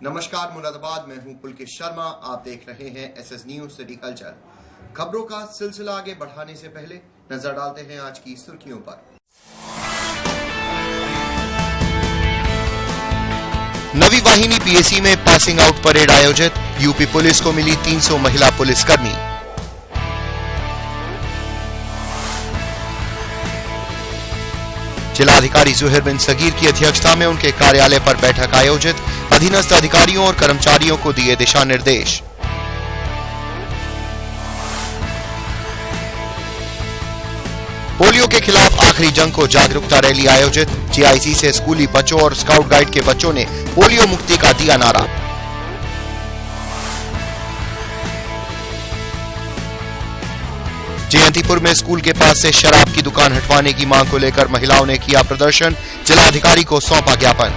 नमस्कार मुरादाबाद, मैं हूं पुलकित शर्मा। आप देख रहे हैं एसएस न्यूज सिटी कल्चर। खबरों का सिलसिला आगे बढ़ाने से पहले नजर डालते हैं आज की सुर्खियों पर। नवी वाहिनी पीएसी में पासिंग आउट परेड आयोजित, यूपी पुलिस को मिली 300 महिला पुलिसकर्मी। जिलाधिकारी जुहैर बिन सगीर की अध्यक्षता में उनके कार्यालय पर बैठक आयोजित, अधीनस्थ अधिकारियों और कर्मचारियों को दिए दिशा निर्देश। पोलियो के खिलाफ आखिरी जंग को जागरूकता रैली आयोजित, जीआईसी से स्कूली बच्चों और स्काउट गाइड के बच्चों ने पोलियो मुक्ति का दिया नारा। जयंतीपुर में स्कूल के पास से शराब की दुकान हटवाने की मांग को लेकर महिलाओं ने किया प्रदर्शन, जिलाधिकारी को सौंपा ज्ञापन।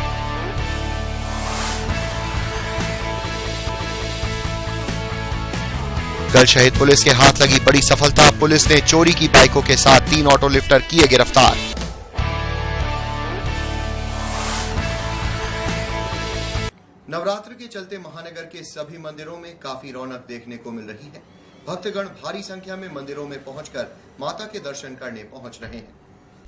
कल शहीद पुलिस के हाथ लगी बड़ी सफलता, पुलिस ने चोरी की बाइकों के साथ 3 ऑटो लिफ्टर किए गिरफ्तार। नवरात्र के चलते महानगर के सभी मंदिरों में काफी रौनक देखने को मिल रही है। भक्तगण भारी संख्या में मंदिरों में पहुंचकर माता के दर्शन करने पहुंच रहे हैं।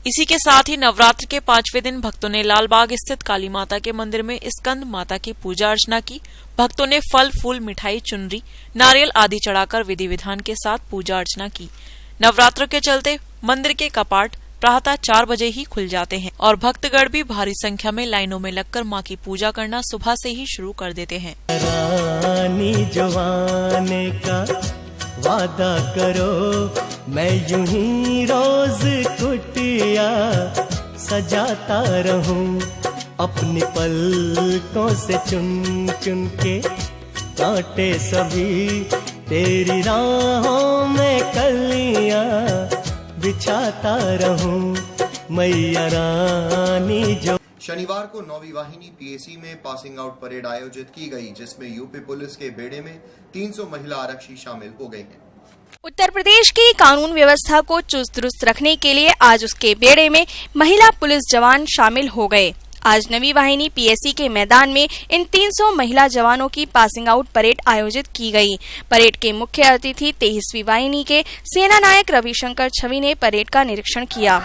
इसी के साथ ही नवरात्र के 5वें दिन भक्तों ने लालबाग स्थित काली माता के मंदिर में स्कंद माता की पूजा अर्चना की। भक्तों ने फल, फूल, मिठाई, चुनरी, नारियल आदि चढ़ाकर विधि विधान के साथ पूजा अर्चना की। नवरात्र के चलते मंदिर के कपाट प्रातः 4 बजे ही खुल जाते हैं और भक्तगण भी भारी संख्या में लाइनों में लगकर मां की पूजा करना सुबह से ही शुरू कर देते हैं। रानी जवाने का वादा करो, मैं यूं ही रोज कुटिया सजाता रहूं, अपनी पलकों से चुन चुन के कांटे सभी तेरी राहों में कलियां बिछाता रहूं, मैया रानी जो। शनिवार को नौवीं वाहिनी पीएसी में पासिंग आउट परेड आयोजित की गई, जिसमें यूपी पुलिस के बेड़े में 300 महिला आरक्षी शामिल हो गई हैं। उत्तर प्रदेश की कानून व्यवस्था को चुस्त दुरुस्त रखने के लिए आज उसके बेड़े में महिला पुलिस जवान शामिल हो गए। आज नवी वाहिनी पीएसी के मैदान में इन 300 महिला जवानों की पासिंग आउट परेड आयोजित की गई। परेड के मुख्य अतिथि 23वीं वाहिनी के सेना नायक रविशंकर छवि ने परेड का निरीक्षण किया।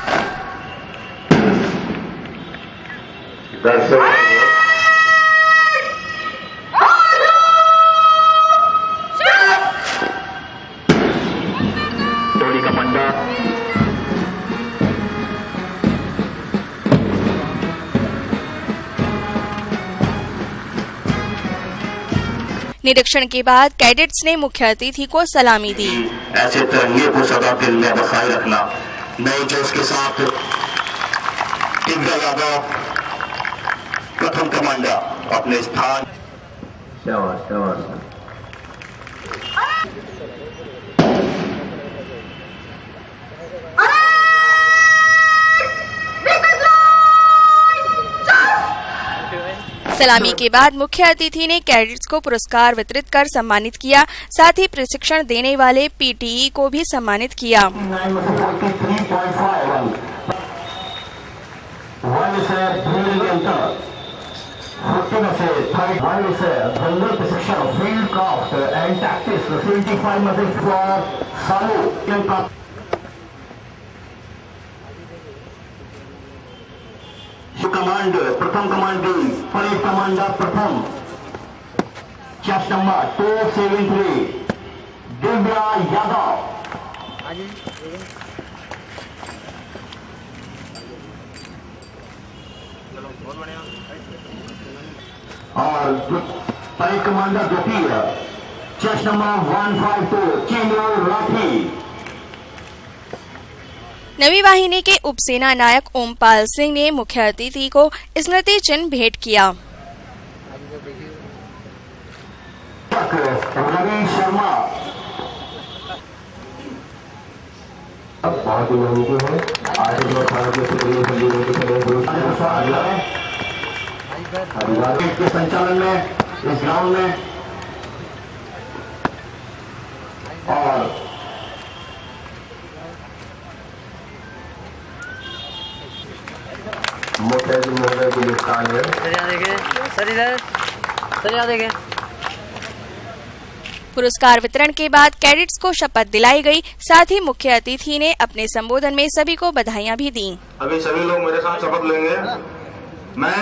निरीक्षण के बाद कैडेट्स ने मुख्य अतिथि को सलामी दी। ऐसे तिरंगे को सदा दिल में बसाए रखना। नए जोश के साथ यादव प्रथम कमांडर अपने स्थान। सलामी के बाद मुख्य अतिथि ने कैडेट्स को पुरस्कार वितरित कर सम्मानित किया। साथ ही प्रशिक्षण देने वाले पीटीई को भी सम्मानित किया। कमांडर प्रथम कमांडर परेड कमांडर प्रथम चेस्ट नंबर 273 दिव्या यादव। और परेड कमांडर द्वितीय चेस्ट नंबर 152 चिंदू राठी। नवी वाहिनी के उप सेना नायक ओमपाल सिंह ने मुख्य अतिथि को स्मृति चिन्ह भेंट किया। रवि शर्मा के संचालन में इस ग्राउंड में और मुख्य महोदय के लिए कार्य सर इधर चलिए देखें। पुरस्कार वितरण के बाद कैडेट्स को शपथ दिलाई गई। साथ ही मुख्य अतिथि ने अपने संबोधन में सभी को बधाइयां भी दी। अभी सभी लोग मेरे साथ शपथ लेंगे। मैं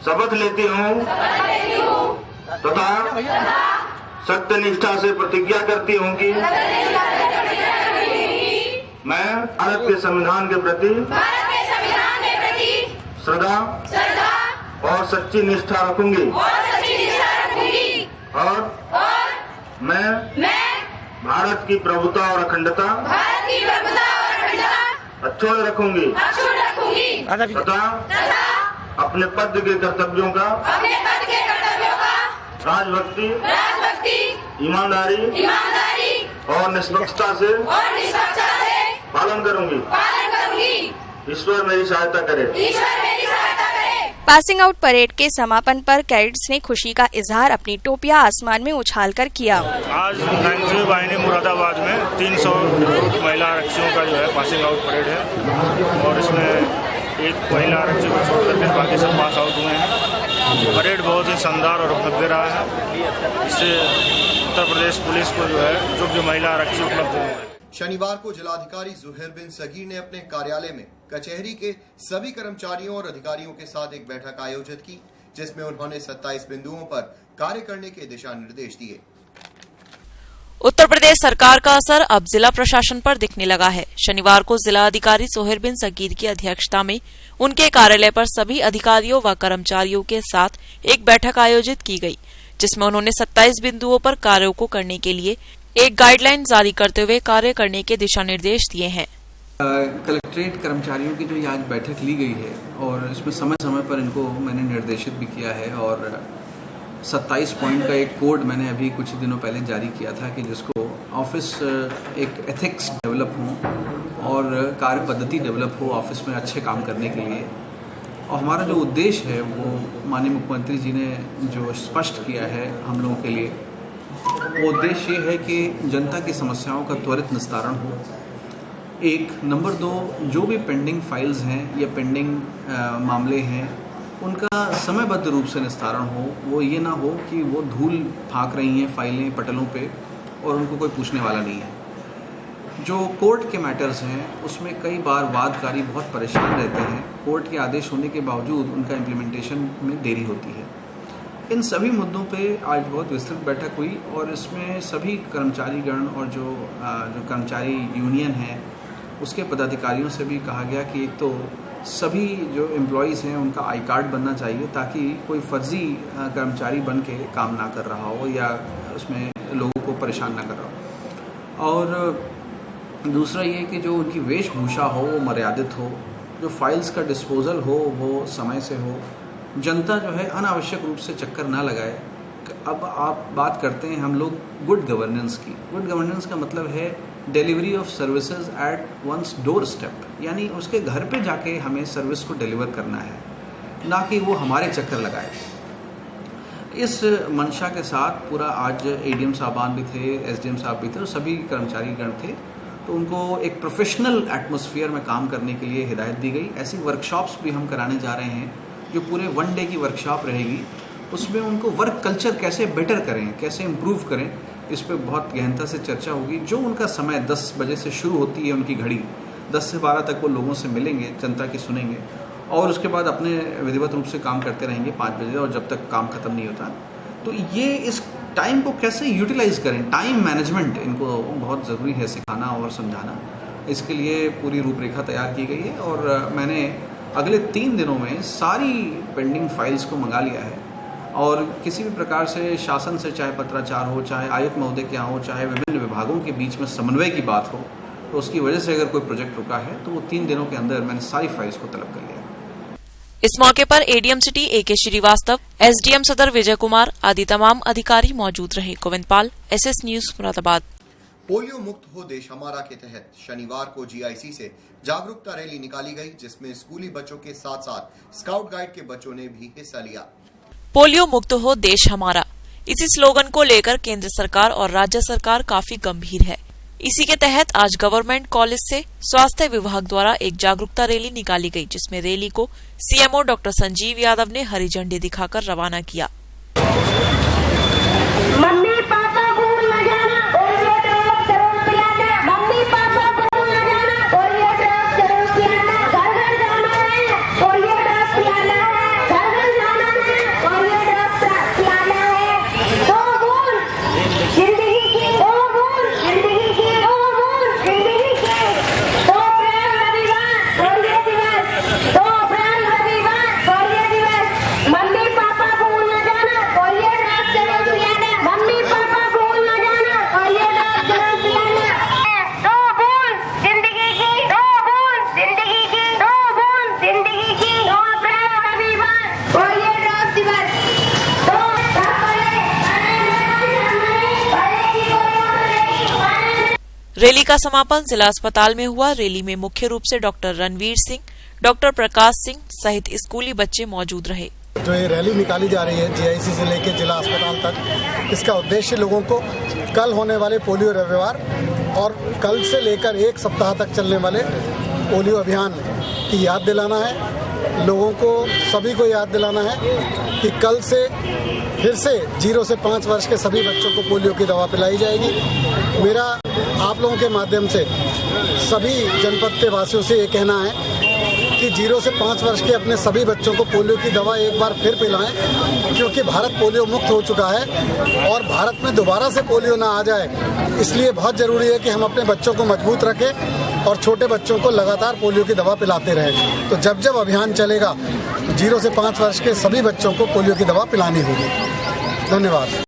शपथ लेती हूँ तथा सत्य निष्ठा से प्रतिज्ञा करती हूँ कि मैं भारत के संविधान के प्रति श्रद्धा और सच्ची निष्ठा रखूंगी और मैं भारत की प्रभुता और अखंडता अक्षुण्ण रखूंगी तथा अपने पद के कर्तव्यों का राजभक्ति, ईमानदारी और निष्पक्षता से पालन करूंगी। ईश्वर मेरी सहायता करे। पासिंग आउट परेड के समापन पर कैडेट्स ने खुशी का इजहार अपनी टोपियां आसमान में उछालकर किया। आज 9वीं वाहिनी मुरादाबाद में 300 महिला आरक्षियों का जो है पासिंग आउट परेड है और इसमें एक महिला आरक्षी को छोड़कर के बाकी सब पास आउट हुए हैं। परेड बहुत ही शानदार और भव्य रहा है। इससे उत्तर प्रदेश पुलिस को जो है योग्य महिला आरक्षी उपलब्ध हुए हैं। शनिवार को जिलाधिकारी जुहैर बिन सगीर ने अपने कार्यालय में कचहरी के सभी कर्मचारियों और अधिकारियों के साथ एक बैठक आयोजित की, जिसमें उन्होंने 27 बिंदुओं पर कार्य करने के दिशा निर्देश दिए। उत्तर प्रदेश सरकार का असर अब जिला प्रशासन पर दिखने लगा है। शनिवार को जिला अधिकारी जुहैर बिन सगीर की अध्यक्षता में उनके कार्यालय पर सभी अधिकारियों व कर्मचारियों के साथ एक बैठक आयोजित की गई, जिसमें उन्होंने 27 बिंदुओं पर कार्यों को करने के लिए एक गाइडलाइन जारी करते हुए कार्य करने के दिशा निर्देश दिए हैं। कलेक्ट्रेट कर्मचारियों की जो आज बैठक ली गई है और इसमें समय समय पर इनको मैंने निर्देशित भी किया है और 27 पॉइंट का एक कोड मैंने अभी कुछ दिनों पहले जारी किया था कि जिसको ऑफिस एक एथिक्स डेवलप हो और कार्य पद्धति डेवलप हो ऑफिस में अच्छे काम करने के लिए। और हमारा जो उद्देश्य है वो माननीय मुख्यमंत्री जी ने जो स्पष्ट किया है हम लोगों के लिए, वो उद्देश्य ये है कि जनता की समस्याओं का त्वरित निस्तारण हो। एक नंबर 2, जो भी पेंडिंग फाइल्स हैं या पेंडिंग मामले हैं उनका समयबद्ध रूप से निस्तारण हो। वो ये ना हो कि वो धूल फाँक रही हैं फाइलें पटलों पे और उनको कोई पूछने वाला नहीं है। जो कोर्ट के मैटर्स हैं उसमें कई बार वादकारी बहुत परेशान रहते हैं। कोर्ट के आदेश होने के बावजूद उनका इम्प्लीमेंटेशन में देरी होती है। इन सभी मुद्दों पे आज बहुत विस्तृत बैठक हुई और इसमें सभी कर्मचारीगण और जो कर्मचारी यूनियन है उसके पदाधिकारियों से भी कहा गया कि एक तो सभी जो एम्प्लॉयज़ हैं उनका आई कार्ड बनना चाहिए ताकि कोई फर्जी कर्मचारी बन के काम ना कर रहा हो या उसमें लोगों को परेशान ना कर रहा हो। और दूसरा ये कि जो उनकी वेशभूषा हो वो मर्यादित हो, जो फाइल्स का डिस्पोजल हो वो समय से हो, जनता जो है अनावश्यक रूप से चक्कर ना लगाए। अब आप बात करते हैं हम लोग गुड गवर्नेंस की। गुड गवर्नेंस का मतलब है delivery of services at one's doorstep, यानी उसके घर पे जाके हमें सर्विस को डिलीवर करना है, ना कि वो हमारे चक्कर लगाए। इस मंशा के साथ पूरा आज एडीएम साहबान भी थे, एसडीएम साहब भी थे और सभी कर्मचारीगण थे, तो उनको एक प्रोफेशनल एटमॉस्फेयर में काम करने के लिए हिदायत दी गई। ऐसी वर्कशॉप्स भी हम कराने जा रहे हैं जो पूरे 1 डे की वर्कशॉप रहेगी। उसमें उनको वर्क कल्चर कैसे बेटर करें, कैसे इम्प्रूव करें, इस पर बहुत गहनता से चर्चा होगी। जो उनका समय 10 बजे से शुरू होती है उनकी घड़ी, 10 से 12 तक वो लोगों से मिलेंगे, जनता की सुनेंगे और उसके बाद अपने विधिवत रूप से काम करते रहेंगे 5 बजे और जब तक काम ख़त्म नहीं होता। तो ये इस टाइम को कैसे यूटिलाइज़ करें, टाइम मैनेजमेंट इनको बहुत ज़रूरी है सिखाना और समझाना। इसके लिए पूरी रूपरेखा तैयार की गई है और मैंने अगले 3 दिनों में सारी पेंडिंग फाइल्स को मंगा लिया है और किसी भी प्रकार से शासन से चाहे पत्राचार हो, चाहे आयुक्त महोदय के यहाँ हो, चाहे विभिन्न विभागों के बीच में समन्वय की बात हो, तो उसकी वजह से अगर कोई प्रोजेक्ट रुका है तो वो 3 दिनों के अंदर मैंने सारी फाइल्स को तलब कर लिया। इस मौके पर ADM city A K. Srivastava, SDM Sadar Vijay Kumar आदि तमाम अधिकारी मौजूद रहे। Govind Pal, SS news, Moradabad. Polio मुक्त हो देश हमारा के तहत शनिवार को जीआईसी से जागरूकता रैली निकाली गई, जिसमें स्कूली बच्चों के साथ साथ स्काउट गाइड के बच्चों ने भी हिस्सा लिया। पोलियो मुक्त हो देश हमारा, इसी स्लोगन को लेकर केंद्र सरकार और राज्य सरकार काफी गंभीर है। इसी के तहत आज गवर्नमेंट कॉलेज से स्वास्थ्य विभाग द्वारा एक जागरूकता रैली निकाली गई, जिसमें रैली को सीएमओ डॉक्टर संजीव यादव ने हरी झंडी दिखाकर रवाना किया। रैली का समापन जिला अस्पताल में हुआ। रैली में मुख्य रूप से डॉक्टर रणवीर सिंह, डॉक्टर प्रकाश सिंह सहित स्कूली बच्चे मौजूद रहे। जो ये रैली निकाली जा रही है जीआईसी से लेकर जिला अस्पताल तक, इसका उद्देश्य लोगों को कल होने वाले पोलियो रविवार और कल से लेकर 1 सप्ताह तक चलने वाले पोलियो अभियान की याद दिलाना है। लोगों को सभी को याद दिलाना है कि कल से फिर से 0 से 5 वर्ष के सभी बच्चों को पोलियो की दवा पिलाई जाएगी। मेरा आप लोगों के माध्यम से सभी जनपद के वासियों से ये कहना है कि 0 से 5 वर्ष के अपने सभी बच्चों को पोलियो की दवा एक बार फिर पिलाएं, क्योंकि भारत पोलियो मुक्त हो चुका है और भारत में दोबारा से पोलियो ना आ जाए। इसलिए बहुत ज़रूरी है कि हम अपने बच्चों को मजबूत रखें और छोटे बच्चों को लगातार पोलियो की दवा पिलाते रहें। तो जब जब अभियान चलेगा 0 से 5 वर्ष के सभी बच्चों को पोलियो की दवा पिलानी होगी। धन्यवाद।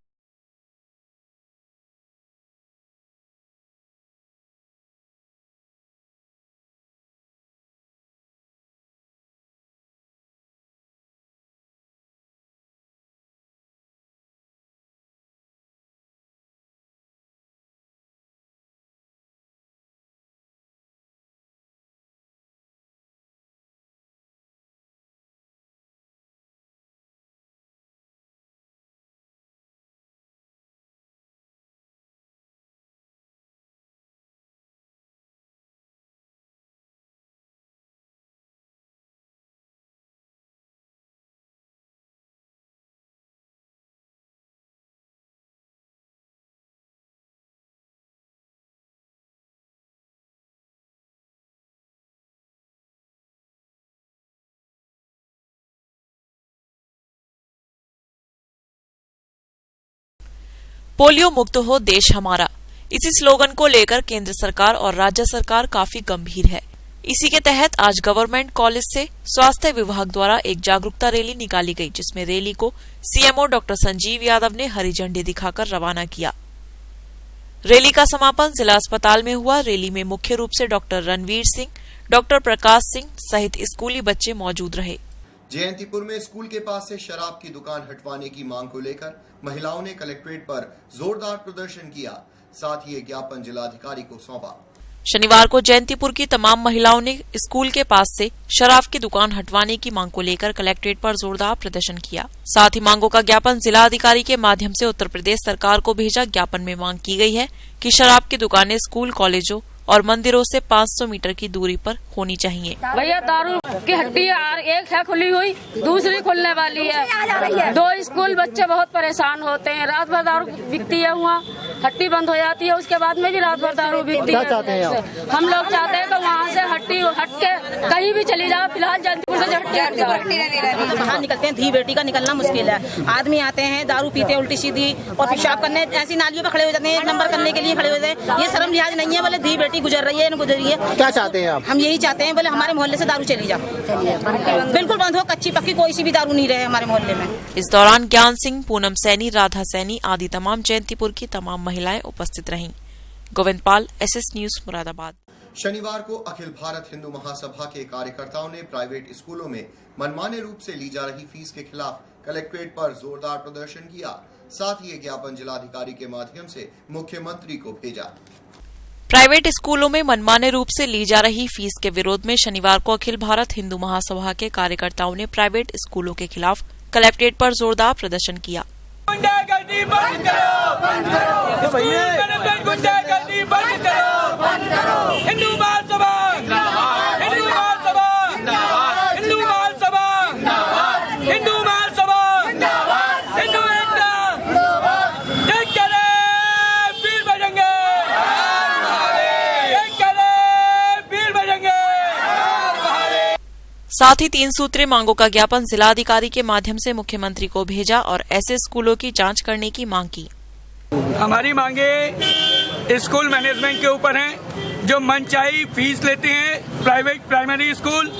पोलियो मुक्त हो देश हमारा, इसी स्लोगन को लेकर केंद्र सरकार और राज्य सरकार काफी गंभीर है। इसी के तहत आज गवर्नमेंट कॉलेज से स्वास्थ्य विभाग द्वारा एक जागरूकता रैली निकाली गई, जिसमें रैली को सीएमओ डॉक्टर संजीव यादव ने हरी झंडी दिखाकर रवाना किया। रैली का समापन जिला अस्पताल में हुआ। रैली में मुख्य रूप से डॉक्टर रणवीर सिंह, डॉक्टर प्रकाश सिंह सहित स्कूली बच्चे मौजूद रहे। जयंतीपुर में स्कूल के पास से शराब की दुकान हटवाने की मांग को लेकर महिलाओं ने कलेक्ट्रेट पर जोरदार प्रदर्शन किया। साथ ही ये ज्ञापन जिलाधिकारी को सौंपा। शनिवार को जयंतीपुर की तमाम महिलाओं ने स्कूल के पास से शराब की दुकान हटवाने की मांग को लेकर कलेक्ट्रेट पर जोरदार प्रदर्शन किया। साथ ही मांगों का ज्ञापन जिलाधिकारी के माध्यम से उत्तर प्रदेश सरकार को भेजा। ज्ञापन में मांग की गई है कि शराब की दुकानें स्कूल, कॉलेजों और मंदिरों से 500 मीटर की दूरी पर होनी चाहिए। भैया दारू की हट्टी एक है खुली हुई, दूसरी खुलने वाली है। 2 स्कूल बच्चे बहुत परेशान होते हैं। रात भर दारू बिकती है, वहाँ हट्टी बंद हो जाती है, उसके बाद में भी रात भर दारू बिकती है। हम लोग चाहते हैं कि वहाँ से हट्टी हट के कहीं भी चली जाओ। फिलहाल जयंतीपुर से हट्टी हट जाओ। बाहर निकलते हैं, धी बेटी का निकलना मुश्किल है। आदमी आते हैं, दारू पीते हैं उल्टी सीधी और पेशाब करने ऐसी नालियों पे खड़े हो जाते हैं, 1 नंबर करने के लिए खड़े हो जाते हैं। ये शर्म लिहाज नहीं है। बोले धी बेटी गुजर रही है, गुजर रही है। क्या चाहते हैं आप? हम यही चाहते हैं, बोले हमारे मोहल्ले से दारू चली जाओ, बिल्कुल बंद हो। कच्ची पक्की कोई सी भी दारू नहीं रहे हमारे मोहल्ले में। इस दौरान ज्ञान सिंह, पूनम सैनी, राधा सैनी आदि तमाम जयंतीपुर की तमाम महिलाएं उपस्थित रहीं। गोविंद पाल, SS न्यूज, मुरादाबाद। शनिवार को अखिल भारत हिंदू महासभा के कार्यकर्ताओं ने प्राइवेट स्कूलों में मनमाने रूप से ली जा रही फीस के खिलाफ कलेक्ट्रेट पर जोरदार प्रदर्शन किया। साथ ही ये ज्ञापन जिलाधिकारी के माध्यम से मुख्यमंत्री को भेजा। प्राइवेट स्कूलों में मनमाने रूप से ली जा रही फीस के विरोध में शनिवार को अखिल भारत हिंदू महासभा के कार्यकर्ताओं ने प्राइवेट स्कूलों के खिलाफ कलेक्ट्रेट पर जोरदार प्रदर्शन किया। गुंडागर्दी बंद करो, बंद करो। हिंदू महासभा जिंदाबाद, हिंदू महासभा जिंदाबाद, हिंदू महासभा जिंदाबाद, हिंदू महासभा जिंदाबाद, हिंदू एकता जिंदाबाद। जय करे वीर बजरंगे, जय करे वीर बजरंगे। साथ ही 3 सूत्रीय मांगों का ज्ञापन जिलाधिकारी के माध्यम से मुख्यमंत्री को भेजा और ऐसे स्कूलों की जांच करने की मांग की। हमारी मांगे स्कूल मैनेजमेंट के ऊपर हैं, जो मनचाही फीस लेते हैं प्राइवेट प्राइमरी स्कूल,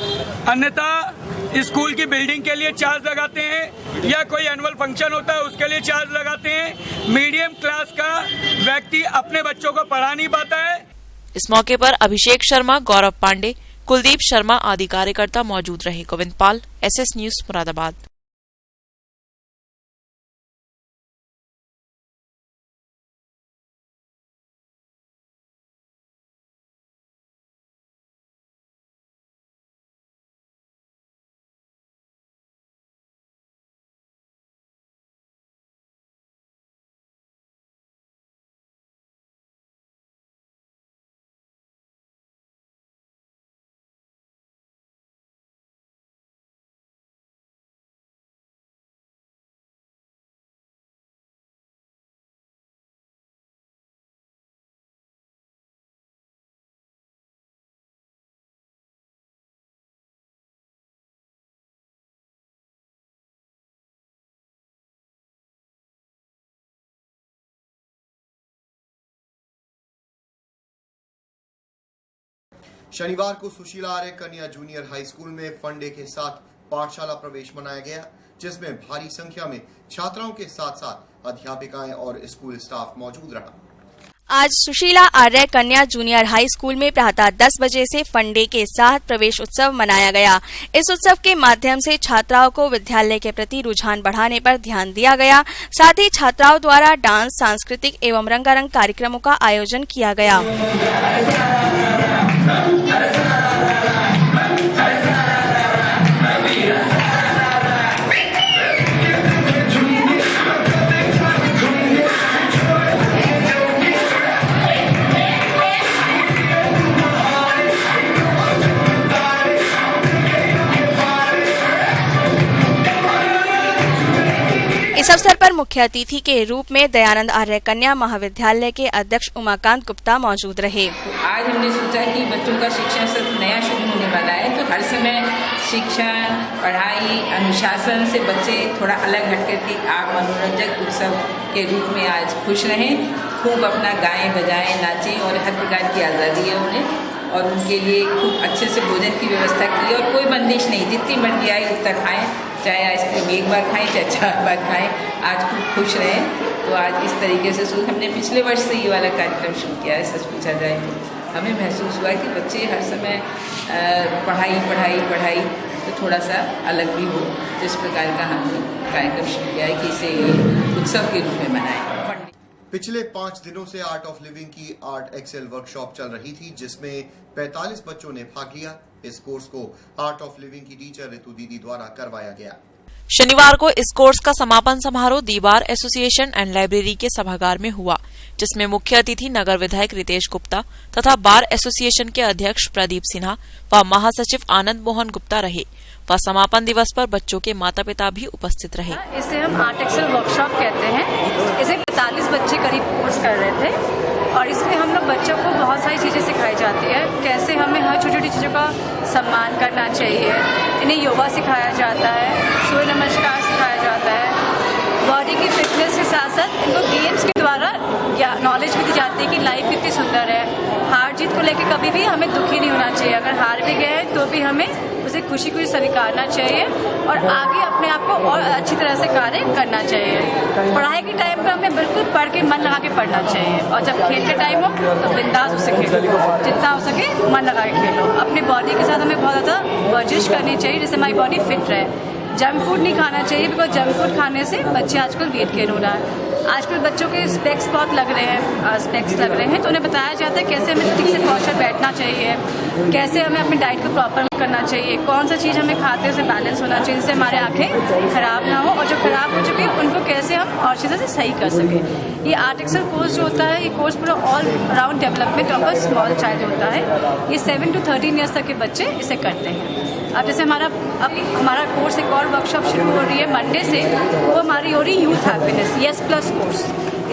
अन्यथा स्कूल की बिल्डिंग के लिए चार्ज लगाते हैं या कोई एनुअल फंक्शन होता है उसके लिए चार्ज लगाते हैं। मीडियम क्लास का व्यक्ति अपने बच्चों को पढ़ा नहीं पाता है। इस मौके पर अभिषेक शर्मा, गौरव पांडे, कुलदीप शर्मा आदि कार्यकर्ता मौजूद रहे। गोविंद पाल, SS न्यूज, मुरादाबाद। शनिवार को सुशीला आर्य कन्या जूनियर हाई स्कूल में फन डे के साथ पाठशाला प्रवेश मनाया गया, जिसमें भारी संख्या में छात्राओं के साथ साथ अध्यापिकाएं और स्कूल स्टाफ मौजूद रहा। आज सुशीला आर्य कन्या जूनियर हाई स्कूल में प्रातः 10 बजे से फन डे के साथ प्रवेश उत्सव मनाया गया। इस उत्सव के माध्यम से छात्राओं को विद्यालय के प्रति रुझान बढ़ाने पर ध्यान दिया गया। साथ ही छात्राओं द्वारा डांस, सांस्कृतिक एवं रंगारंग कार्यक्रमों का आयोजन किया गया। इस अवसर पर मुख्य अतिथि के रूप में दयानंद आर्य कन्या महाविद्यालय के अध्यक्ष उमाकांत गुप्ता मौजूद रहे। आज हमने सोचा कि बच्चों का शिक्षण सत्र नया शुरू होने वाला है, तो हर समय शिक्षण, पढ़ाई, अनुशासन से बच्चे थोड़ा अलग हटकर के आप मनोरंजक उत्सव के रूप में आज खुश रहें, खूब अपना गाएं, बजाएं, नाचें और हर प्रकार की आज़ादी है उन्हें, और उनके लिए खूब अच्छे से भोजन की व्यवस्था की और कोई बंदिश नहीं, जितनी मर्जी आए उतना खाएं, चाहे आइसक्रीम एक बार खाएं चाहे 4 बार खाएं, आज खूब खुश रहें। तो आज इस तरीके से हमने पिछले वर्ष से ये वाला कार्यक्रम शुरू किया है। सच पूछा जाए तो हमें महसूस हुआ कि बच्चे हर समय पढ़ाई तो थोड़ा सा अलग भी हो, तो इस प्रकार का हमने कार्यक्रम शुरू किया है कि इसे उत्सव के रूप में मनाएं। पिछले 5 दिनों से आर्ट ऑफ लिविंग की आर्ट एक्सेल वर्कशॉप चल रही थी, जिसमें 45 बच्चों ने भाग लिया। इस कोर्स को आर्ट ऑफ लिविंग की टीचर ऋतु दीदी द्वारा करवाया गया। शनिवार को इस कोर्स का समापन समारोह दी बार एसोसिएशन एंड लाइब्रेरी के सभागार में हुआ, जिसमें मुख्य अतिथि नगर विधायक रितेश गुप्ता तथा बार एसोसिएशन के अध्यक्ष प्रदीप सिन्हा व महासचिव आनंद मोहन गुप्ता रहे व समापन दिवस पर बच्चों के माता पिता भी उपस्थित रहे। इसे हम आर्ट एक्सेल वर्कशॉप कहते हैं। इसे 45 बच्चे करीब कोर्स कर रहे थे और इसमें हम लोग बच्चों को बहुत सारी चीज़ें सिखाई जाती है, कैसे हमें हर छोटी छोटी चीज़ों का सम्मान करना चाहिए। इन्हें योगा सिखाया जाता है, सूर्य नमस्कार सिखाया जाता है, बॉडी की फिटनेस के साथ साथ इनको गेम्स के द्वारा नॉलेज भी दी जाती है कि लाइफ कितनी सुंदर है। हार जीत को लेकर कभी भी हमें दुखी नहीं होना चाहिए, अगर हार भी गए तो भी हमें उसे खुशी खुशी स्वीकारना चाहिए और आगे अपने आप को और अच्छी तरह से कार्य करना चाहिए। पढ़ाई के टाइम पर हमें बिल्कुल पढ़ के मन लगा के पढ़ना चाहिए और जब खेल के टाइम हो तो बिंदास उसे खेलो, जितना हो सके मन लगा के खेलो। अपनी बॉडी के साथ हमें बहुत ज़्यादा वर्जिश करनी चाहिए जिससे हमारी बॉडी फिट रहे। जंक फूड नहीं खाना चाहिए, बिकॉज जंक फूड खाने से बच्चे आजकल वेट गेन हो रहा है। आजकल बच्चों के स्पेक्स बहुत लग रहे हैं, तो उन्हें बताया जाता है कैसे हमें ठीक से पॉस्चर बैठना चाहिए, कैसे हमें अपनी डाइट को प्रॉपर करना चाहिए, कौन सा चीज़ हमें खाते हैं उसे बैलेंस होना चाहिए जिससे हमारे आँखें खराब ना हो और जो खराब हो चुकी है उनको कैसे हम और चीज़ें तरह से सही कर सके। ये आर्ट एक्सेल कोर्स जो होता है, ये कोर्स पूरा all round development of a small child होता है। ये 7 to 13 ईयर्स तक के बच्चे इसे करते हैं। अब जैसे हमारा कोर्स एक और वर्कशॉप शुरू हो रही है मंडे से, वो हमारी हो रही youth happiness yes plus course.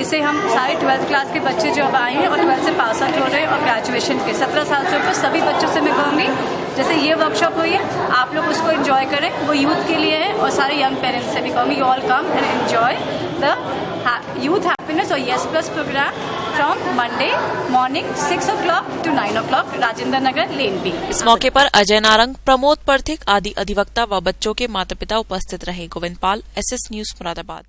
इसे हम सारे 12th क्लास के बच्चे जो अब आए हैं और 12th से पास आउट हो रहे हैं और ग्रेजुएशन के 17 साल से ऊपर सभी बच्चों से मैं कहूँगी जैसे ये वर्कशॉप हुई है आप लोग उसको एंजॉय करें, वो यूथ के लिए है। और सारे यंग पेरेंट्स से भी कहूँगी you all come and enjoy the youth happiness और yes plus program from Monday morning 6 o'clock to 9 o'clock Rajendra Nagar lane B. इस मौके पर अजय नारंग, प्रमोद परथिक आदि अधिवक्ता व बच्चों के माता पिता उपस्थित रहे। गोविंद पाल, SS न्यूज मुरादाबाद।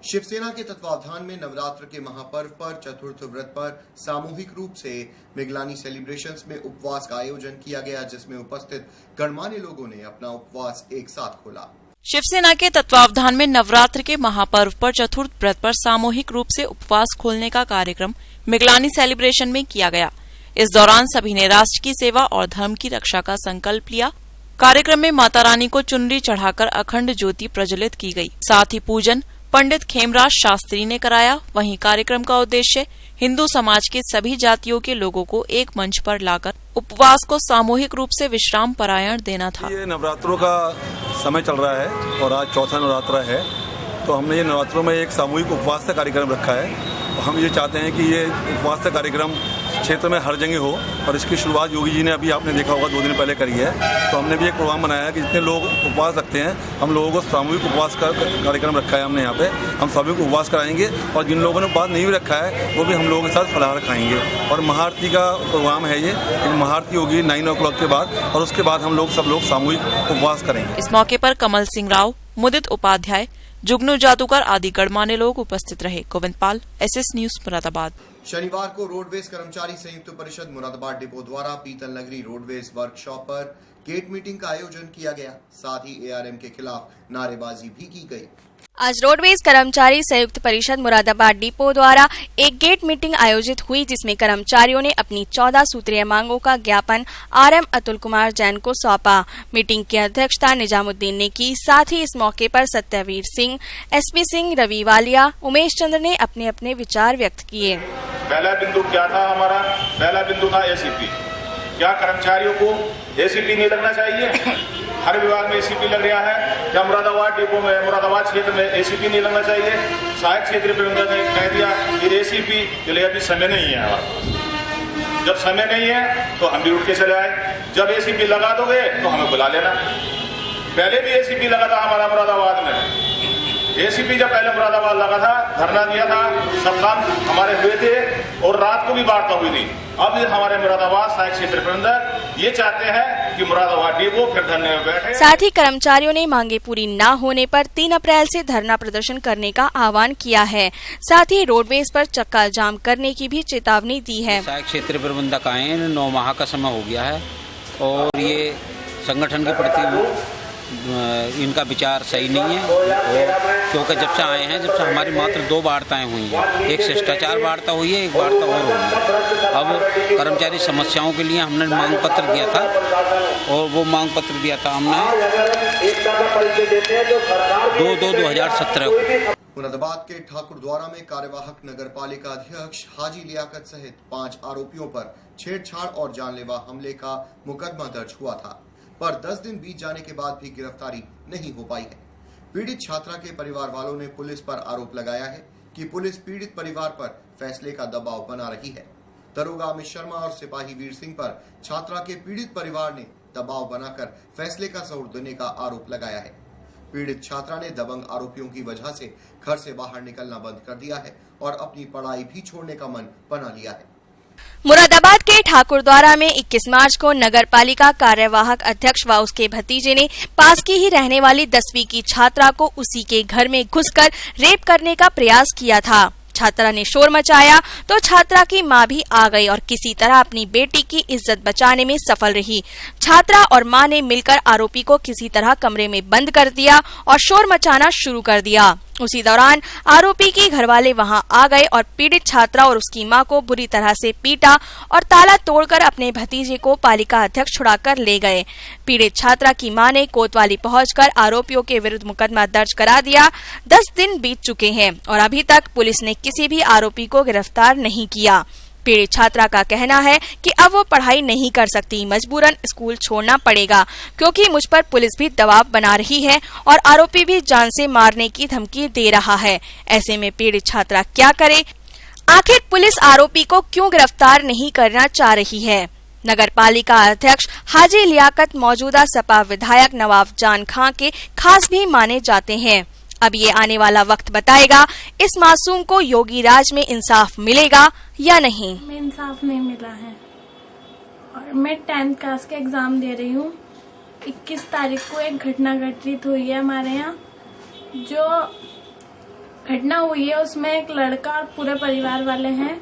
शिवसेना के तत्वावधान में नवरात्र के महापर्व पर चतुर्थ व्रत पर सामूहिक रूप से मिगलानी सेलिब्रेशंस में उपवास का आयोजन किया गया, जिसमें उपस्थित गणमान्य लोगों ने अपना उपवास एक साथ खोला। शिवसेना के तत्वावधान में नवरात्र के महापर्व पर चतुर्थ व्रत पर सामूहिक रूप से उपवास खोलने का कार्यक्रम मिगलानी सेलिब्रेशन में किया गया। इस दौरान सभी ने राष्ट्र की सेवा और धर्म की रक्षा का संकल्प लिया। कार्यक्रम में माता रानी को चुनरी चढ़ाकर अखंड ज्योति प्रज्वलित की गई। साथ ही पूजन पंडित खेमराज शास्त्री ने कराया। वहीं कार्यक्रम का उद्देश्य हिंदू समाज के सभी जातियों के लोगों को एक मंच पर लाकर उपवास को सामूहिक रूप से विश्राम परायण देना था। ये नवरात्रों का समय चल रहा है और आज चौथा नवरात्र है, तो हमने ये नवरात्रों में एक सामूहिक उपवास का कार्यक्रम रखा है। हम ये चाहते हैं कि ये उपवास का कार्यक्रम क्षेत्र में हर जगह हो और इसकी शुरुआत योगी जी ने अभी आपने देखा होगा 2 दिन पहले करी है। तो हमने भी एक प्रोग्राम बनाया है कि जितने लोग उपवास रखते हैं हम लोगों को सामूहिक उपवास का कार्यक्रम रखा है हमने यहाँ पे। हम सामूहिक उपवास कराएंगे और जिन लोगों ने उपवास नहीं भी रखा है वो भी हम लोगों के साथ फलाहार खाएंगे। और महाआरती का प्रोग्राम है ये, महाआरती होगी 9 o'clock के बाद और उसके बाद हम लोग सब लोग सामूहिक उपवास करेंगे। इस मौके पर कमल सिंह राव, मुदित उपाध्याय, जुगनू जादूगर आदि गणमान्य लोग उपस्थित रहे। गोविंद पाल, SS न्यूज मुरादाबाद। शनिवार को रोडवेज कर्मचारी संयुक्त परिषद मुरादाबाद डिपो द्वारा पीतल नगरी रोडवेज वर्कशॉप पर गेट मीटिंग का आयोजन किया गया। साथ ही ARM के खिलाफ नारेबाजी भी की गई। आज रोडवेज कर्मचारी संयुक्त परिषद मुरादाबाद डिपो द्वारा एक गेट मीटिंग आयोजित हुई, जिसमें कर्मचारियों ने अपनी 14 सूत्रीय मांगों का ज्ञापन RM अतुल कुमार जैन को सौंपा। मीटिंग की अध्यक्षता निजामुद्दीन ने की। साथ ही इस मौके पर सत्यवीर सिंह, SP सिंह, रवि वालिया, उमेश चंद्र ने अपने अपने विचार व्यक्त किए। पहला बिंदु क्या था हमारा? पहला बिंदु था ACP। क्या कर्मचारियों को ACP नहीं लगना चाहिए? हर विभाग में ACP लग रहा है। क्या मुरादाबाद डिपो में, मुरादाबाद क्षेत्र में ACP नहीं लगना चाहिए? सहायक क्षेत्रीय प्रबंधक ने कह दिया कि ACP के लिए अभी समय नहीं है हमारे पास। जब समय नहीं है तो हम भी उठ के चले आए। जब ACP लगा दोगे तो हमें बुला लेना। पहले भी ACP लगा था हमारा मुरादाबाद में। ACP जब पहले मुरादाबाद लगा था, धरना दिया था, सब काम हमारे हुए थे और रात को भी वार्ता हुई थी। अब हमारे मुरादाबाद सहायक क्षेत्र प्रबंधक ये चाहते हैं कि मुरादाबाद डिपो फिर धरने में बैठे। साथ ही कर्मचारियों ने मांगे पूरी न होने पर 3 अप्रैल से धरना प्रदर्शन करने का आह्वान किया है। साथ ही रोडवेज पर चक्का जाम करने की भी चेतावनी दी है। सहायक क्षेत्र प्रबंधक आए हैं, 9 माह का समय हो गया है और ये संगठन के प्रति इनका विचार सही नहीं है। और क्योंकि जब से आए हैं, जब से हमारी मात्र 2 वार्ताएं हुई हैं, एक शिष्टाचार वार्ता हुई है, एक वार्ता और हुई है। अब कर्मचारी समस्याओं के लिए हमने मांग पत्र दिया था और वो मांग पत्र दिया था हमने 2/2/2017 को। मुरादाबाद के ठाकुरद्वारा में कार्यवाहक नगर पालिका अध्यक्ष हाजी लियाकत सहित 5 आरोपियों पर छेड़छाड़ और जानलेवा हमले का मुकदमा दर्ज हुआ था, पर 10 दिन बीत जाने के बाद भी गिरफ्तारी नहीं हो पाई है। पीड़ित छात्रा के परिवार वालों ने पुलिस पर आरोप लगाया है कि पुलिस पीड़ित परिवार पर फैसले का दबाव बना रही है। दरोगा अमित शर्मा और सिपाही वीर सिंह पर छात्रा के पीड़ित परिवार ने दबाव बनाकर फैसले का सौर देने का आरोप लगाया है। पीड़ित छात्रा ने दबंग आरोपियों की वजह से घर से बाहर निकलना बंद कर दिया है और अपनी पढ़ाई भी छोड़ने का मन बना लिया है। मुरादाबाद के ठाकुरद्वारा में 21 मार्च को नगर पालिका कार्यवाहक अध्यक्ष व उसके भतीजे ने पास की ही रहने वाली 10वीं की छात्रा को उसी के घर में घुसकर रेप करने का प्रयास किया था। छात्रा ने शोर मचाया तो छात्रा की मां भी आ गई और किसी तरह अपनी बेटी की इज्जत बचाने में सफल रही। छात्रा और मां ने मिलकर आरोपी को किसी तरह कमरे में बंद कर दिया और शोर मचाना शुरू कर दिया। उसी दौरान आरोपी की घरवाले वहां आ गए और पीड़ित छात्रा और उसकी मां को बुरी तरह से पीटा और ताला तोड़कर अपने भतीजे को पालिका अध्यक्ष छुड़ाकर ले गए। पीड़ित छात्रा की मां ने कोतवाली पहुंचकर आरोपियों के विरुद्ध मुकदमा दर्ज करा दिया। 10 दिन बीत चुके हैं और अभी तक पुलिस ने किसी भी आरोपी को गिरफ्तार नहीं किया। पीड़ित छात्रा का कहना है कि अब वो पढ़ाई नहीं कर सकती, मजबूरन स्कूल छोड़ना पड़ेगा क्योंकि मुझ पर पुलिस भी दबाव बना रही है और आरोपी भी जान से मारने की धमकी दे रहा है। ऐसे में पीड़ित छात्रा क्या करे? आखिर पुलिस आरोपी को क्यों गिरफ्तार नहीं करना चाह रही है? नगर पालिका अध्यक्ष हाजी लियाकत मौजूदा सपा विधायक नवाब जान खां के खास भी माने जाते हैं। अब ये आने वाला वक्त बताएगा इस मासूम को योगी राज में इंसाफ मिलेगा या नहीं। मैं इंसाफ नहीं मिला है और मैं 10th क्लास के एग्जाम दे रही हूँ। 21 तारीख को एक घटना घटित हुई है हमारे यहाँ। जो घटना हुई है उसमें एक लड़का और पूरे परिवार वाले हैं।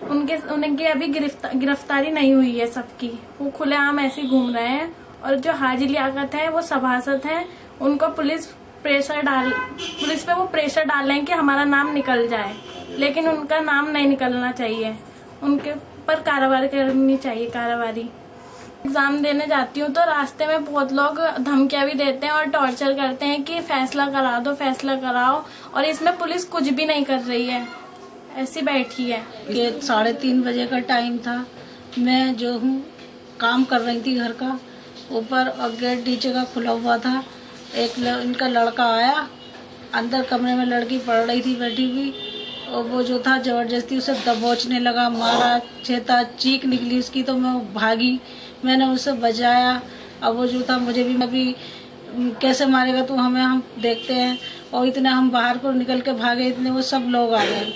उनकी अभी गिरफ्तारी नहीं हुई है सबकी, वो खुलेआम ऐसे ही घूम रहे हैं। और जो हाजी लियाकत है वो सभासद हैं, उनको पुलिस पे वो प्रेशर डाल रहे हैं कि हमारा नाम निकल जाए, लेकिन उनका नाम नहीं निकलना चाहिए, उनके ऊपर कार्रवाई करनी चाहिए। एग्जाम देने जाती हूँ तो रास्ते में बहुत लोग धमकियां भी देते हैं और टॉर्चर करते हैं कि फैसला करा दो, फैसला कराओ, और इसमें पुलिस कुछ भी नहीं कर रही है, ऐसी बैठी है। ये 3:30 बजे का टाइम था। मैं जो हूँ काम कर रही थी घर का, ऊपर और गेट नीचे का खुला हुआ था। इनका लड़का आया, अंदर कमरे में लड़की पढ़ रही थी बैठी हुई, और वो जो था जबरदस्ती उसे दबोचने लगा, मारा, छेता, चीख निकली उसकी, तो मैं भागी, मैंने उसे बचाया। अब वो जो था मुझे भी अभी कैसे मारेगा तो हम देखते हैं। और इतने हम बाहर को निकल के भागे, इतने वो सब लोग आ गए,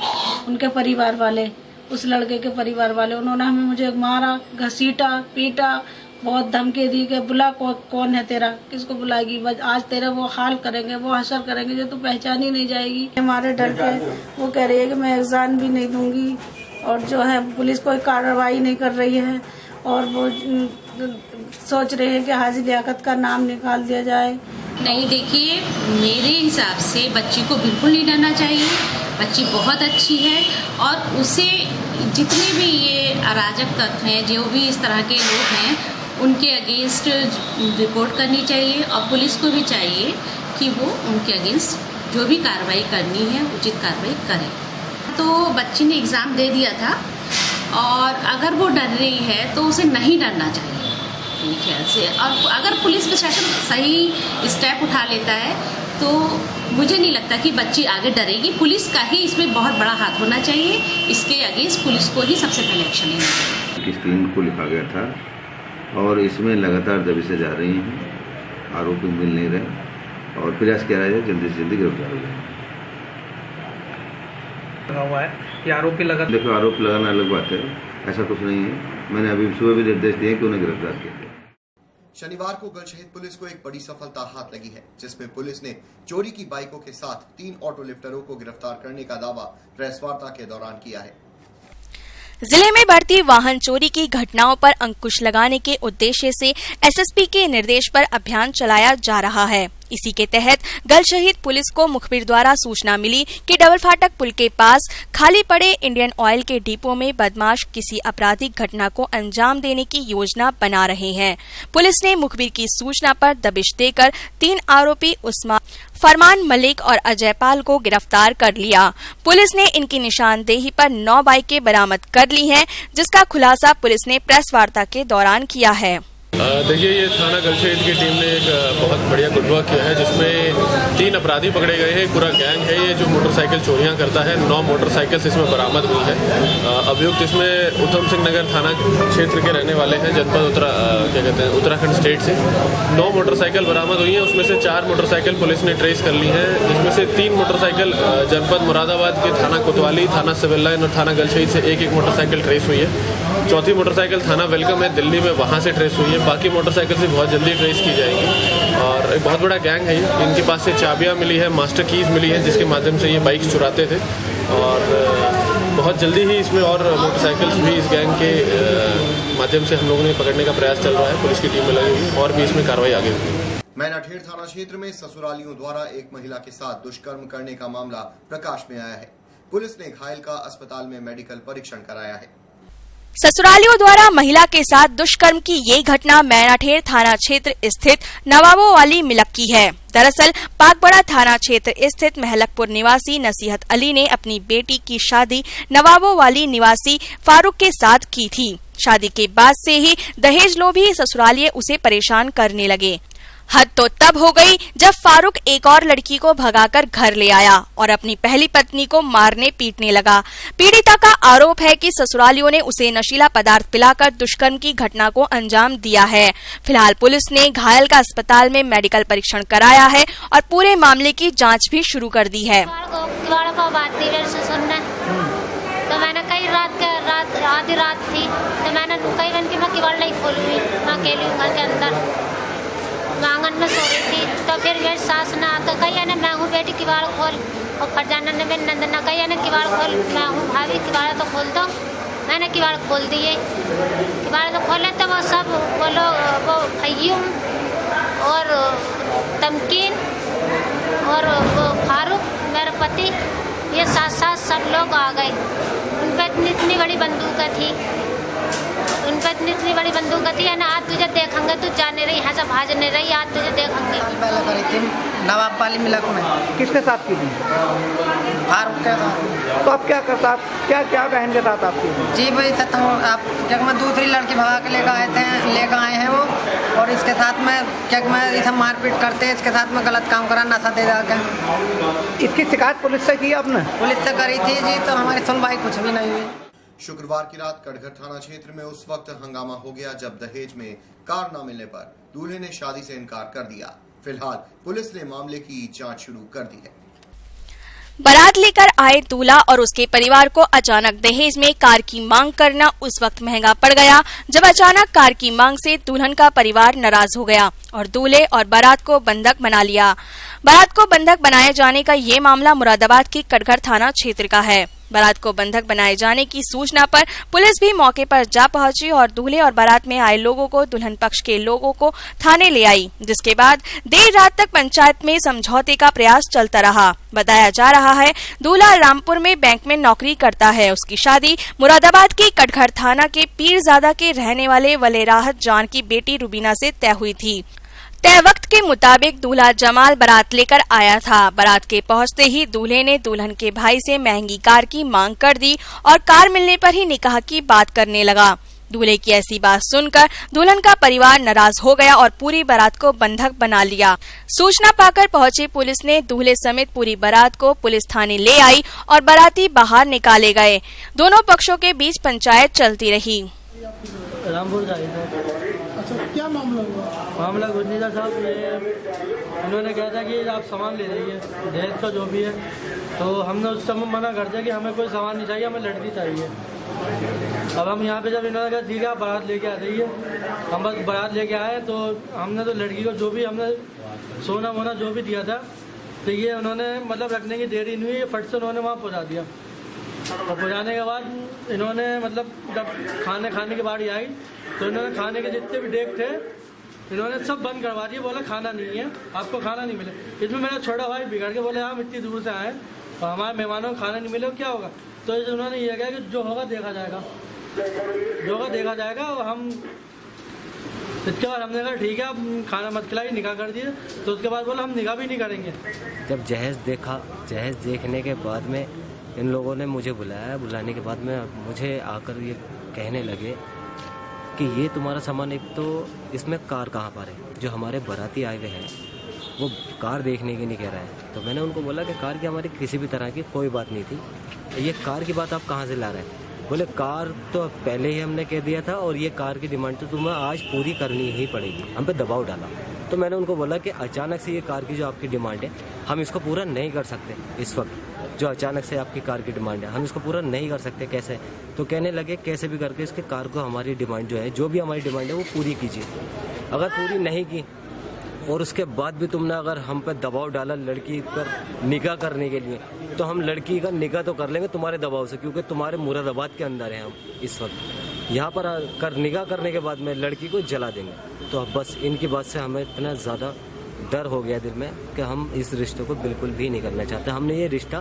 उनके परिवार वाले, उस लड़के के परिवार वाले, उन्होंने हमें मुझे मारा, घसीटा, पीटा, बहुत धमकी दी कि बुला कौन है तेरा, किसको बुलाएगी, आज तेरा वो हाल करेंगे, वो हशर करेंगे जो तू पहचान ही नहीं जाएगी। हमारे डर के वो कह रही है कि मैं एग्जाम भी नहीं दूंगी, और जो है पुलिस कोई कार्रवाई नहीं कर रही है, और वो सोच रहे हैं कि हाजी लियाकत का नाम निकाल दिया जाए। नहीं, देखिए मेरे हिसाब से बच्ची को बिल्कुल नहीं डरना चाहिए। बच्ची बहुत अच्छी है और उसे जितने भी ये अराजक तत्व हैं, जो भी इस तरह के लोग हैं, उनके अगेंस्ट रिपोर्ट करनी चाहिए और पुलिस को भी चाहिए कि वो उनके अगेंस्ट जो भी कार्रवाई करनी है उचित कार्रवाई करे। तो बच्ची ने एग्ज़ाम दे दिया था और अगर वो डर रही है तो उसे नहीं डरना चाहिए मेरे ख्याल से। और अगर पुलिस प्रशासन सही स्टेप उठा लेता है तो मुझे नहीं लगता कि बच्ची आगे डरेगी। पुलिस का ही इसमें बहुत बड़ा हाथ होना चाहिए, इसके अगेंस्ट पुलिस को ही सबसे पहले एक्शन लेना चाहिए। स्क्रीन को लिखा गया था और इसमें लगातार दबिशें जा रही हैं, आरोपी मिल नहीं रहे और प्रयास किया है जल्दी से जल्दी गिरफ्तार हो जाए। हुआ है कि आरोपी लगा, देखो आरोप लगाना अलग बात है, ऐसा कुछ नहीं है। मैंने अभी सुबह भी निर्देश दिए कि उन्हें गिरफ्तार किया। शनिवार को गलशहीद पुलिस को एक बड़ी सफलता हाथ लगी है, जिसमें पुलिस ने चोरी की बाइकों के साथ 3 ऑटो लिफ्टरों को गिरफ्तार करने का दावा प्रेस वार्ता के दौरान किया है। जिले में बढ़ती वाहन चोरी की घटनाओं पर अंकुश लगाने के उद्देश्य से एसएसपी के निर्देश पर अभियान चलाया जा रहा है। इसी के तहत गलशहीद पुलिस को मुखबिर द्वारा सूचना मिली कि डबल फाटक पुल के पास खाली पड़े इंडियन ऑयल के डिपो में बदमाश किसी आपराधिक घटना को अंजाम देने की योजना बना रहे हैं। पुलिस ने मुखबिर की सूचना पर दबिश देकर 3 आरोपी फरमान मलिक और अजय पाल को गिरफ्तार कर लिया। पुलिस ने इनकी निशानदेही पर 9 बाइकें बरामद कर ली हैं, जिसका खुलासा पुलिस ने प्रेस वार्ता के दौरान किया है। देखिए, ये थाना गलशहीद की टीम ने एक बहुत बढ़िया गुड वर्क किया है, जिसमें 3 अपराधी पकड़े गए हैं। पूरा गैंग है ये जो मोटरसाइकिल चोरियां करता है। 9 मोटरसाइकिल्स इसमें बरामद हुई है। अभियुक्त इसमें उत्तम सिंह नगर थाना क्षेत्र के रहने वाले हैं, जनपद उत्तराखंड स्टेट से। 9 मोटरसाइकिल बरामद हुई हैं, उसमें से 4 मोटरसाइकिल पुलिस ने ट्रेस कर ली है, जिसमें से 3 मोटरसाइकिल जनपद मुरादाबाद के थाना कोतवाली, थाना सिविल लाइन और थाना गलशहीद से एक मोटरसाइकिल ट्रेस हुई है। 4थी मोटरसाइकिल थाना वेलकम है दिल्ली में, वहाँ से ट्रेस हुई है। बाकी मोटरसाइकिल से बहुत जल्दी ट्रेस की जाएगी। और एक बहुत बड़ा गैंग है, इनके पास से चाबियां मिली है, मास्टर कीज मिली है, जिसके माध्यम से ये बाइक्स चुराते थे। और बहुत जल्दी ही इसमें और मोटरसाइकिल्स भी इस गैंग के माध्यम से हम लोगों ने पकड़ने का प्रयास चल रहा है। पुलिस की टीम में लगी हुई और भी इसमें कार्रवाई आगे होगी। मैनाठेड़ थाना क्षेत्र में ससुरालियों द्वारा एक महिला के साथ दुष्कर्म करने का मामला प्रकाश में आया है। पुलिस ने घायल का अस्पताल में मेडिकल परीक्षण कराया है। ससुरालियों द्वारा महिला के साथ दुष्कर्म की ये घटना मैनाठेड़ थाना क्षेत्र स्थित नवाबों वाली मिलक की है। दरअसल पाकबड़ा थाना क्षेत्र स्थित महलकपुर निवासी नसीहत अली ने अपनी बेटी की शादी नवाबों वाली निवासी फारूक के साथ की थी। शादी के बाद से ही दहेज लोभी ससुरालिये उसे परेशान करने लगे। हद तो तब हो गई जब फारूक एक और लड़की को भगाकर घर ले आया और अपनी पहली पत्नी को मारने पीटने लगा। पीड़िता का आरोप है कि ससुरालियों ने उसे नशीला पदार्थ पिलाकर दुष्कर्म की घटना को अंजाम दिया है। फिलहाल पुलिस ने घायल का अस्पताल में मेडिकल परीक्षण कराया है और पूरे मामले की जाँच भी शुरू कर दी है। तो मैंने कई आधी रात थी तो मैंने कई बन की मैं किवाड़ नहीं खोली हुई, मैं अकेली हूँ घर के अंदर, मैं आंगन में सो रही थी। तो फिर मेरी सास ने आकर कही ने मैं हूँ बेटी किवाड़ खोल, और फरजाना ने मेरी नंदना कही ने किवाड़ खोल, मैं हूँ भाभी किवाड़ तो खोल दो। मैंने किवाड़ खोल दिए, किवाड़ तो खोले तो वो सब वो लोग वो फय्यूम और तमकीन और वो फारूक मेरे पति ये साथ साथ सब लोग आ गए। उन पर इतनी बड़ी बंदूक थी, ना आज तुझे देखेंगे, तू जाने रही है सब भाजने रही, आज तुझे देखेंगे। पहले करी थी नवाब वाली मिलक में। किसके साथ की थी? फारूक के साथ। तो आप क्या करता, क्या बहन के साथ आपकी? जी वही था, आप क्या मैं दूसरी लड़की भगा के लेकर आए हैं वो, और इसके साथ में क्या मैं इसे मारपीट करते, इसके साथ में गलत काम करा, नशा दे जाकर। इसकी शिकायत पुलिस से की आपने? पुलिस से करी थी जी, तो हमारी सुनवाई कुछ भी नहीं हुई। शुक्रवार की रात कटघर थाना क्षेत्र में उस वक्त हंगामा हो गया जब दहेज में कार न मिलने पर दूल्हे ने शादी से इनकार कर दिया। फिलहाल पुलिस ने मामले की जांच शुरू कर दी है। बारात लेकर आए दूल्हा और उसके परिवार को अचानक दहेज में कार की मांग करना उस वक्त महंगा पड़ गया जब अचानक कार की मांग से दुल्हन का परिवार नाराज हो गया और दूल्हे और बारात को बंधक बना लिया। बारात को बंधक बनाए जाने का ये मामला मुरादाबाद की कटघर थाना क्षेत्र का है। बारात को बंधक बनाए जाने की सूचना पर पुलिस भी मौके पर जा पहुंची और दूल्हे और बारात में आए लोगों को दुल्हन पक्ष के लोगों को थाने ले आई, जिसके बाद देर रात तक पंचायत में समझौते का प्रयास चलता रहा। बताया जा रहा है दूल्हा रामपुर में बैंक में नौकरी करता है। उसकी शादी मुरादाबाद की कटघर थाना के पीरजादा के रहने वाले वलेराहत जान की बेटी रुबीना से तय हुई थी। तय वक्त के मुताबिक दूल्हा जमाल बारात लेकर आया था। बारात के पहुंचते ही दूल्हे ने दुल्हन के भाई से महंगी कार की मांग कर दी और कार मिलने पर ही निकाह की बात करने लगा। दूल्हे की ऐसी बात सुनकर दुल्हन का परिवार नाराज हो गया और पूरी बारात को बंधक बना लिया। सूचना पाकर पहुंची पुलिस ने दूल्हे समेत पूरी बारात को पुलिस थाने ले आई और बाराती बाहर निकाले गए। दोनों पक्षों के बीच पंचायत चलती रही। अच्छा, क्या मामला हुआ? मामला गुजनीजा साहब ये उन्होंने कहा था कि आप सामान ले जाइए, दहेज का जो भी है, तो हमने उस समय मना कर दिया कि हमें कोई सामान नहीं चाहिए, हमें लड़की चाहिए। अब हम यहाँ पे जब इन्होंने कहा ठीक है आप बारात लेके आ जाइए, हम बस बारात लेके आए तो हमने तो लड़की को जो भी हमने सोना वोना जो भी दिया था तो ये उन्होंने मतलब रखने की देरी नहीं हुई, फट से उन्होंने वहाँ पहुँचा दिया। और पहुँचाने के बाद इन्होंने मतलब जब खाने की बारी आई तो इन्होंने खाने के जितने भी डेग थे इन्होंने सब बंद करवा दिए, बोला खाना नहीं है, आपको खाना नहीं मिले। इसमें मेरा छोटा भाई बिगड़ के बोले हम इतनी दूर से आए और हमारे मेहमानों को खाना नहीं मिले क्या होगा। तो उन्होंने ये कहा कि जो होगा देखा जाएगा, जो होगा देखा जाएगा। और हम इसके बाद हमने कहा ठीक है आप खाना मत खिलाइए, निकाह कर दिए। तो उसके बाद बोला हम निकाह भी नहीं करेंगे। जब जहेज देखा, जहेज देखने के बाद में इन लोगों ने मुझे बुलाया, बुलाने के बाद में मुझे आकर ये कहने लगे कि ये तुम्हारा सामान, एक तो इसमें कार कहाँ पर है, जो हमारे बाराती आए हुए हैं वो कार देखने की नहीं कह रहा है। तो मैंने उनको बोला कि कार की हमारी किसी भी तरह की कोई बात नहीं थी, ये कार की बात आप कहाँ से ला रहे हैं। बोले कार तो पहले ही हमने कह दिया था और ये कार की डिमांड तो तुम्हें आज पूरी करनी ही पड़ेगी, हम पे दबाव डाला। तो मैंने उनको बोला कि अचानक से ये कार की जो आपकी डिमांड है हम इसको पूरा नहीं कर सकते, इस वक्त जो अचानक से आपकी कार की डिमांड है हम इसको पूरा नहीं कर सकते, कैसे। तो कहने लगे कैसे भी करके इसके कार को हमारी डिमांड जो है, जो भी हमारी डिमांड है वो पूरी कीजिए। अगर पूरी नहीं की और उसके बाद भी तुमने अगर हम पर दबाव डाला लड़की पर निकाह करने के लिए, तो हम लड़की का निकाह तो कर लेंगे तुम्हारे दबाव से, क्योंकि तुम्हारे मुरादाबाद के अंदर हैं हम इस वक्त। यहाँ पर निकाह करने के बाद में लड़की को जला देंगे। तो अब बस इनकी बात से हमें इतना ज़्यादा डर हो गया दिल में कि हम इस रिश्ते को बिल्कुल भी नहीं करना चाहते। हमने ये रिश्ता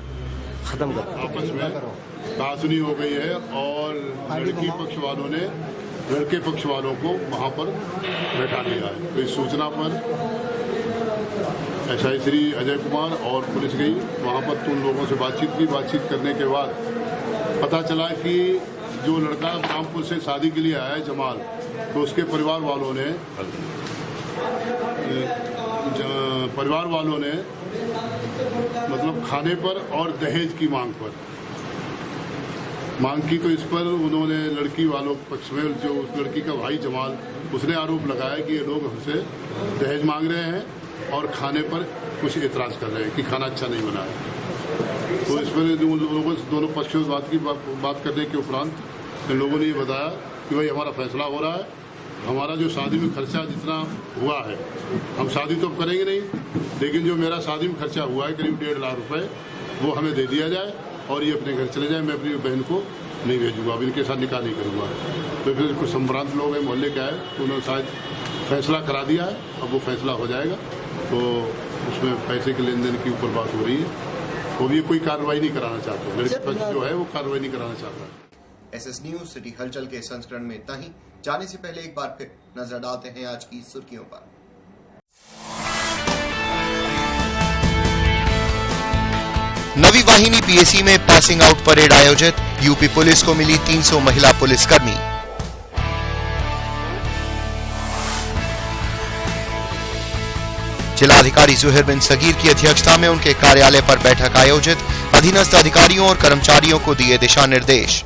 खत्म कर दिया। आपस में कहासुनी हो गई है और लड़की पक्ष वालों ने लड़के पक्ष वालों को वहां पर बैठा लिया है। तो इस सूचना पर एसआई श्री अजय कुमार और पुलिस गई वहां पर। उन लोगों से बातचीत की। बातचीत करने के बाद पता चला कि जो लड़का रामपुर से शादी के लिए आया है जमाल, तो उसके परिवार वालों ने मतलब खाने पर और दहेज की मांग की। तो इस पर उन्होंने लड़की वालों पक्ष में जो उस लड़की का भाई जमाल, उसने आरोप लगाया कि ये लोग हमसे दहेज मांग रहे हैं और खाने पर कुछ एतराज कर रहे हैं कि खाना अच्छा नहीं बना है। तो इस पर उन लोगों से दोनों पक्षों से बात करने के उपरांत इन लोगों ने ये बताया कि भाई हमारा फैसला हो रहा है, हमारा जो शादी में खर्चा जितना हुआ है, हम शादी तो अब करेंगे नहीं, लेकिन जो मेरा शादी में खर्चा हुआ है करीब 1.5 लाख रुपए, वो हमें दे दिया जाए और ये अपने घर चले जाए। मैं अपनी बहन को नहीं भेजूंगा, अब इनके साथ निकाह नहीं करूंगा। तो फिर कुछ संभ्रांत लोग हैं मोहल्ले के आए, तो उन्होंने शायद फैसला करा दिया है। अब वो फैसला हो जाएगा, तो उसमें पैसे के लेन देन की ऊपर बात हो रही है। वो भी कोई कार्रवाई नहीं कराना चाहते, लड़की पक्ष जो है वो कार्रवाई नहीं कराना चाहता है। एसएस न्यूज सिटी हलचल के संस्करण में इतना ही। जाने से पहले एक बार फिर नजर डालते हैं आज की सुर्खियों पर। नवी वाहिनी पीएसी में पासिंग आउट परेड आयोजित। यूपी पुलिस को मिली 300 महिला पुलिसकर्मी। जिलाधिकारी जुहैर बिन सगीर की अध्यक्षता में उनके कार्यालय पर बैठक आयोजित। अधीनस्थ अधिकारियों और कर्मचारियों को दिए दिशा निर्देश।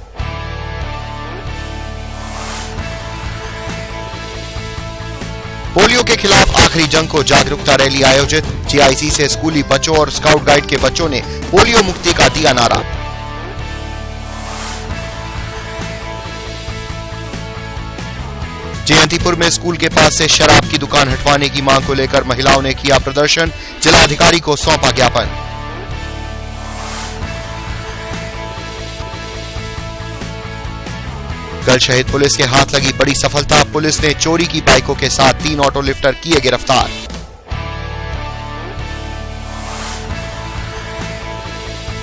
पोलियो के खिलाफ आखिरी जंग को जागरूकता रैली आयोजित। जीआईसी से स्कूली बच्चों और स्काउट गाइड के बच्चों ने पोलियो मुक्ति का दिया नारा। जयंतीपुर में स्कूल के पास से शराब की दुकान हटवाने की मांग को लेकर महिलाओं ने किया प्रदर्शन। जिलाधिकारी को सौंपा ज्ञापन। गल शहीद पुलिस के हाथ लगी बड़ी सफलता। पुलिस ने चोरी की बाइकों के साथ 3 ऑटो लिफ्टर किए गिरफ्तार।